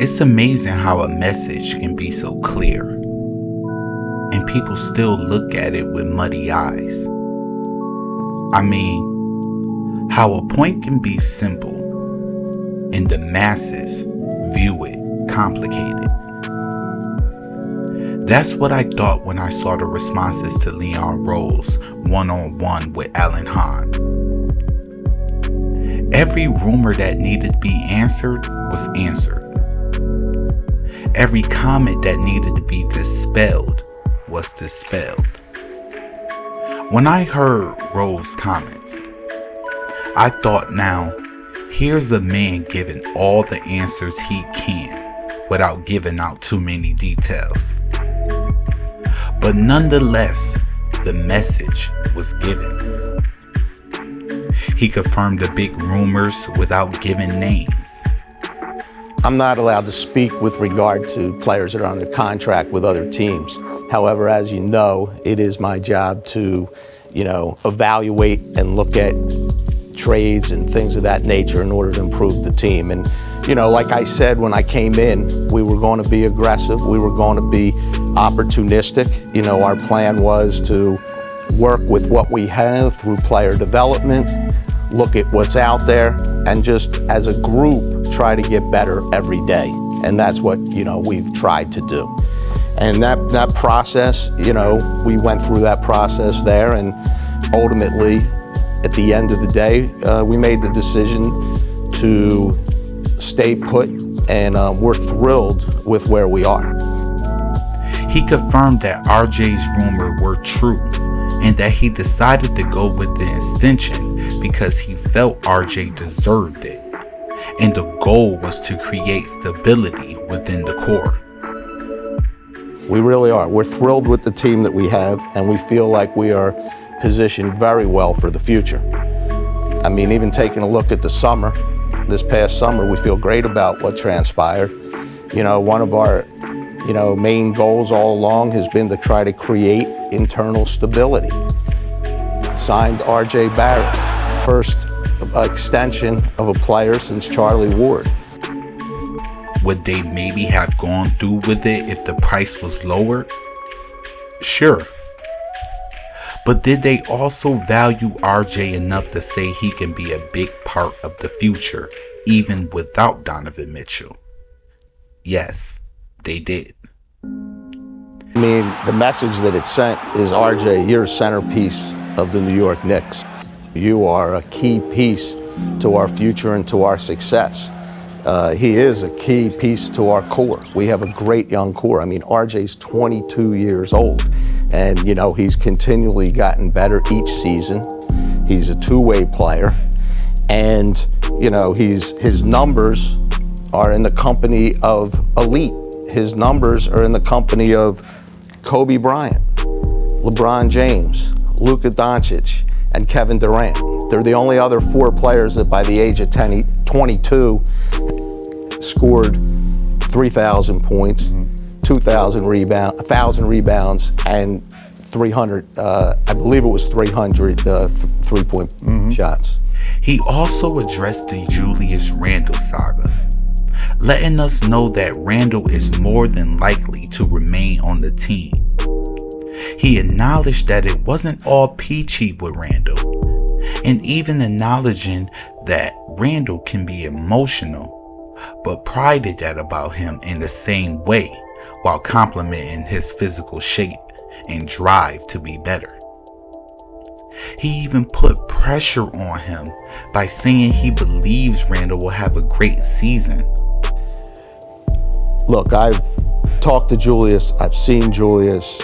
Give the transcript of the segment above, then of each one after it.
It's amazing how a message can be so clear, and people still look at it with muddy eyes. I mean, how a point can be simple, and the masses view it complicated. That's what I thought when I saw the responses to Leon Rose one-on-one with Alan Hahn. Every rumor that needed to be answered was answered. Every comment that needed to be dispelled was dispelled. When I heard Rose's comments, I thought, now, here's a man giving all the answers he can without giving out too many details. But nonetheless, the message was given. He confirmed the big rumors without giving names. I'm not allowed to speak with regard to players that are under contract with other teams. However, as you know, it is my job to, evaluate and look at trades and things of that nature in order to improve the team. And, like I said, when I came in, we were going to be aggressive. We were going to be opportunistic. Our plan was to work with what we have through player development, look at what's out there, and just as a group, try to get better every day. And that's what, we've tried to do. And that process, we went through that process there, and ultimately, at the end of the day, we made the decision to stay put, and we're thrilled with where we are. He confirmed that RJ's rumors were true, and that he decided to go with the extension because he felt RJ deserved it, and the goal was to create stability within the core. We really are. We're thrilled with the team that we have, and we feel like we are positioned very well for the future. I mean, even taking a look at the summer, this past summer, we feel great about what transpired. One of our, main goals all along has been to try to create internal stability. Signed RJ Barrett, first extension of a player since Charlie Ward. Would they maybe have gone through with it if the price was lowered? Sure. But did they also value RJ enough to say he can be a big part of the future, even without Donovan Mitchell? Yes, they did. I mean, the message that it sent is, RJ, you're a centerpiece of the New York Knicks. You are a key piece to our future and to our success. He is a key piece to our core. We have a great young core. I mean, RJ's 22 years old, and he's continually gotten better each season. He's a two-way player, and his numbers are in the company of elite. His numbers are in the company of Kobe Bryant, LeBron James, Luka Doncic, and Kevin Durant. They're the only other four players that by the age of 22 scored 3,000 points, 2,000 rebounds, 1,000 rebounds, and 300, I believe it was 300 three-point shots. He also addressed the Julius Randle saga, letting us know that Randle is more than likely to remain on the team. He acknowledged that it wasn't all peachy with Randle, and even acknowledging that Randle can be emotional, but prided that about him in the same way, while complimenting his physical shape and drive to be better. He even put pressure on him by saying he believes Randle will have a great season. Look, I've talked to Julius. I've seen Julius.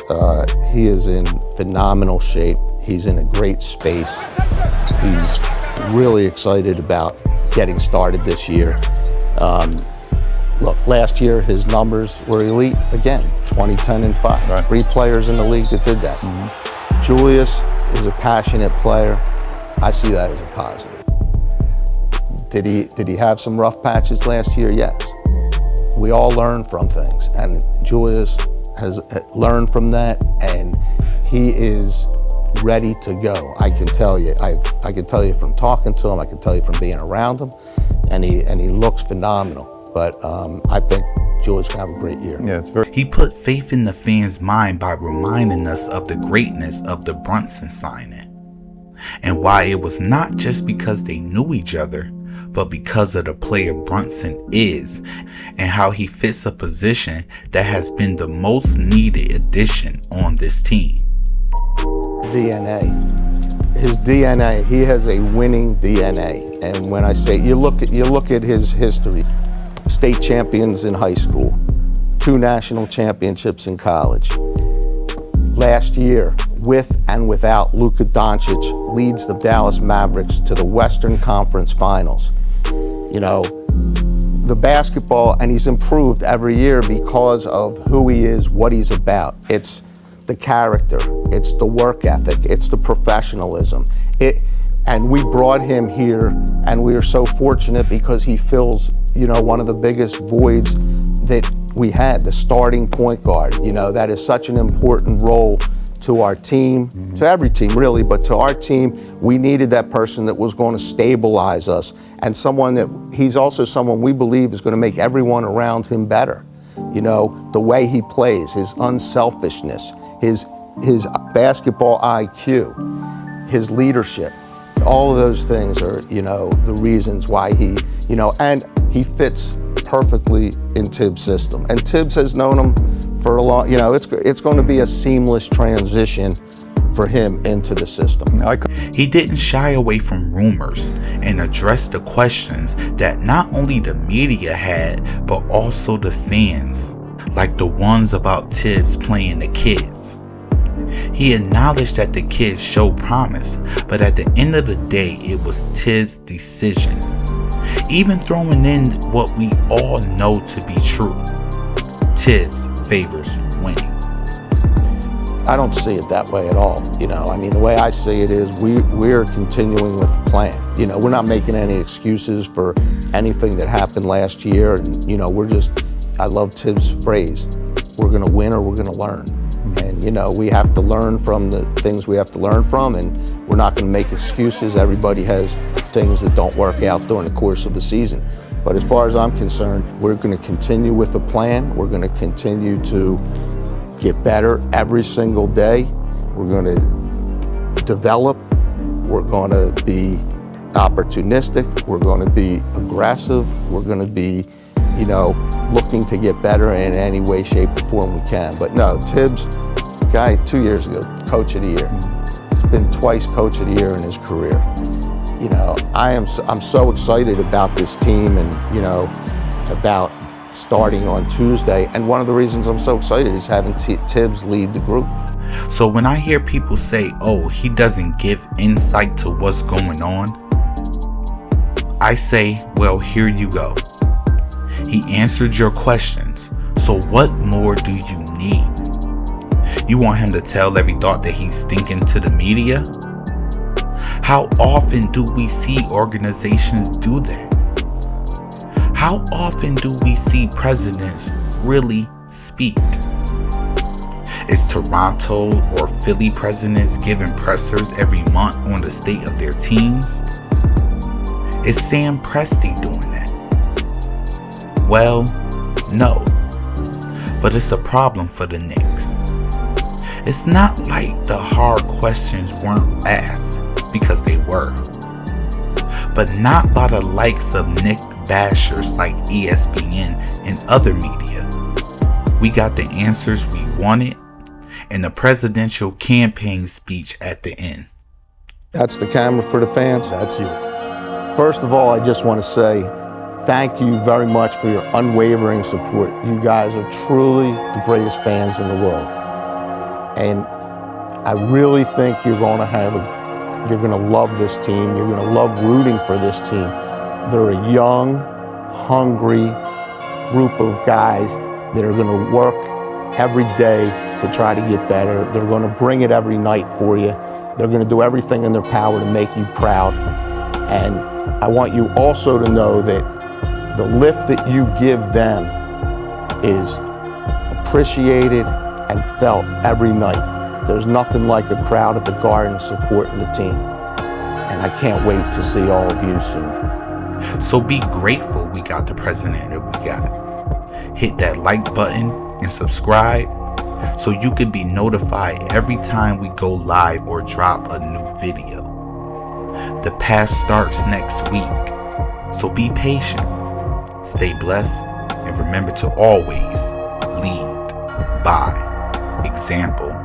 He is in phenomenal shape. He's in a great space. He's really excited about getting started this year. Look, last year his numbers were elite again, 20, 10, and 5. Right. 3 players in the league that did that. Julius is a passionate player. I see that as a positive. Did he have some rough patches last year? Yes. We all learn from things, and Julius has learned from that, and he is ready to go. I can tell you. I can tell you from talking to him. I can tell you from being around him, and he looks phenomenal. But I think Julius can have a great year. Yeah, it's very. He put faith in the fans' mind by reminding us of the greatness of the Brunson signing, and why it was not just because they knew each other, but because of the player Brunson is, and how he fits a position that has been the most needed addition on this team. DNA. His DNA, he has a winning DNA. And when I say, you look at his history, state champions in high school, 2 national championships in college. Last year, with and without Luka Doncic, leads the Dallas Mavericks to the Western Conference Finals. You know, the basketball, and he's improved every year because of who he is, what he's about. It's the character, it's the work ethic, it's the professionalism. And we brought him here, and we are so fortunate because he fills, you know, one of the biggest voids that we had, the starting point guard. You know, that is such an important role to our team, to every team really, but to our team, we needed that person that was going to stabilize us, and someone that, he's also someone we believe is going to make everyone around him better. You know, the way he plays, his unselfishness, his basketball IQ, his leadership, all of those things are, you know, the reasons why he, you know, and he fits perfectly in Tibbs' system. And Tibbs has known him for a long, you know, it's going to be a seamless transition for him into the system. He didn't shy away from rumors and addressed the questions that not only the media had, but also the fans, like the ones about Tibbs playing the kids. He acknowledged that the kids showed promise, but at the end of the day, it was Tibbs' decision. Even throwing in what we all know to be true, Tibbs favors winning. I don't see it that way at all. You know, I mean, the way I see it is we're continuing with the plan. You know, we're not making any excuses for anything that happened last year. And, you know, I love Tibbs' phrase, we're going to win or we're going to learn. And, you know, we have to learn from the things we have to learn from, and we're not going to make excuses. Everybody has things that don't work out during the course of the season. But as far as I'm concerned, we're going to continue with the plan. We're going to continue to get better every single day. We're going to develop. We're going to be opportunistic. We're going to be aggressive. We're going to be, you know, looking to get better in any way, shape, or form we can. But no, Tibbs, guy 2 years ago, Coach of the Year. He's been twice Coach of the Year in his career. You know, I'm so excited about this team, and, you know, about starting on Tuesday. And one of the reasons I'm so excited is having Tibbs lead the group. So when I hear people say, oh, he doesn't give insight to what's going on, I say, well, here you go. He answered your questions, so what more do you need? You want him to tell every thought that he's thinking to the media? How often do we see organizations do that? How often do we see presidents really speak? Is Toronto or Philly presidents giving pressers every month on the state of their teams? Is Sam Presti doing that? Well, no. But it's a problem for the Knicks. It's not like the hard questions weren't asked, because they were. But not by the likes of Nick bashers like ESPN and other media. We got the answers we wanted in the presidential campaign speech at the end. That's the camera for the fans. That's you. First of all, I just want to say thank you very much for your unwavering support. You guys are truly the greatest fans in the world. And I really think you're going to love this team. You're going to love rooting for this team. They're a young, hungry group of guys that are going to work every day to try to get better. They're going to bring it every night for you. They're going to do everything in their power to make you proud. And I want you also to know that the lift that you give them is appreciated and felt every night. There's nothing like a crowd at the Garden supporting the team. And I can't wait to see all of you soon. So be grateful we got the president that we got. Hit that like button and subscribe so you can be notified every time we go live or drop a new video. The path starts next week, so be patient, stay blessed, and remember to always lead by example.